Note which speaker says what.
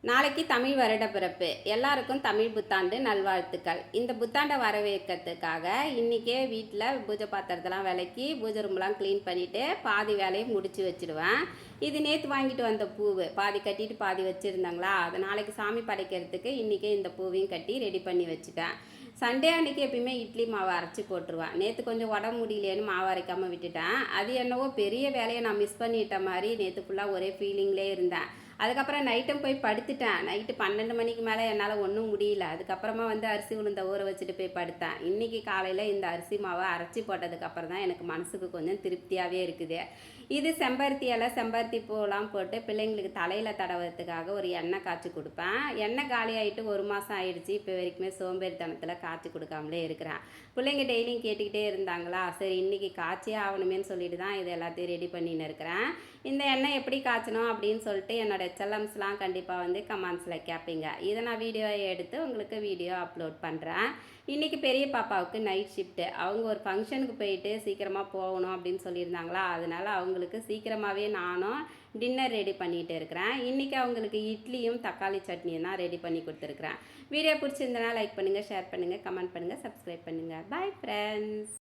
Speaker 1: நாளைக்கு தமிழ் வருடப்பிறப்பு. எல்லாருக்கும் தமிழ் புத்தாண்டு நல்வாழ்த்துக்கள். இந்த புத்தாண்டை வரவேற்கிறதுக்காக இன்றைக்கே வீட்டில் பூஜை பாத்திரத்தெல்லாம் விளக்கி பூஜை ரூம்லாம் க்ளீன் பண்ணிவிட்டு பாதி வேலையை முடித்து வச்சுடுவேன். இது நேற்று வாங்கிட்டு வந்த பூவு பாதி கட்டிட்டு பாதி வச்சுருந்தாங்களா, அதை நாளைக்கு சாமி படைக்கிறதுக்கு இன்றைக்கே இந்த பூவையும் கட்டி ரெடி பண்ணி வச்சுட்டேன். சண்டே அன்றைக்கி எப்பயுமே இட்லி மாவு அரைச்சி போட்டுருவேன். நேற்று கொஞ்சம் உடம்பு முடியலேன்னு மாவு அரைக்காமல் விட்டுட்டேன். அது என்னவோ பெரிய வேலையை நான் மிஸ் பண்ணிட்ட மாதிரி நேற்று ஃபுல்லாக ஒரே ஃபீலிங்லேயே இருந்தேன். அதுக்கப்புறம் நைட்டும் போய் படுத்துட்டேன். நைட்டு 12 மணிக்கு மேலே என்னால் ஒன்றும் முடியல. அதுக்கப்புறமா அரிசி உளுந்த ஊற வச்சுட்டு போய் படுத்தேன். இன்றைக்கி காலையில் இந்த அரிசி மாவை அரைச்சி போட்டதுக்கப்புறம் தான் எனக்கு மனசுக்கு கொஞ்சம் திருப்தியாகவே இருக்குது. இது செம்பருத்தி இலை செம்பருத்தி பூவெல்லாம் போட்டு பிள்ளைங்களுக்கு தலையில் தடவுறதுக்காக ஒரு எண்ணெய் காய்ச்சி கொடுப்பேன். எண்ணெய் காலி ஆகிட்டு 1 மாதம் ஆகிடுச்சு. இப்போ வரைக்குமே சோம்பேறித்தனத்தில் காய்ச்சி கொடுக்காமலே இருக்கிறேன். பிள்ளைங்க டெய்லியும் கேட்டுக்கிட்டே இருந்தாங்களா, சரி இன்றைக்கி காய்ச்சியே ஆகணுமேன்னு சொல்லிட்டு தான் இது எல்லாத்தையும் ரெடி பண்ணின்னு இருக்கிறேன். இந்த எண்ணெய் எப்படி காய்ச்சணும் அப்படின்னு சொல்லிட்டு என்னோடய செல்லம்ஸ்லாம் கண்டிப்பாக கமெண்ட்ஸில் கேட்பீங்க. இதை நான் வீடியோ எடுத்து உங்களுக்கு வீடியோ அப்லோட் பண்ணுறேன். இன்றைக்கி பெரிய பாப்பாவுக்கு நைட் ஷிஃப்ட்டு. அவங்க ஒரு ஃபங்க்ஷனுக்கு போயிட்டு சீக்கிரமாக போகணும் அப்படின்னு சொல்லியிருந்தாங்களா, அதனால் அவங்களுக்கு சீக்கிரமாகவே நானும் டின்னர் ரெடி பண்ணிகிட்டு இருக்கிறேன். இன்றைக்கி அவங்களுக்கு இட்லியும் தக்காளி சட்னியும் தான் ரெடி பண்ணி கொடுத்துருக்குறேன். வீடியோ பிடிச்சிருந்தனா லைக் பண்ணுங்கள், ஷேர் பண்ணுங்கள், கமெண்ட் பண்ணுங்கள், சப்ஸ்கிரைப் பண்ணுங்கள். Bye friends.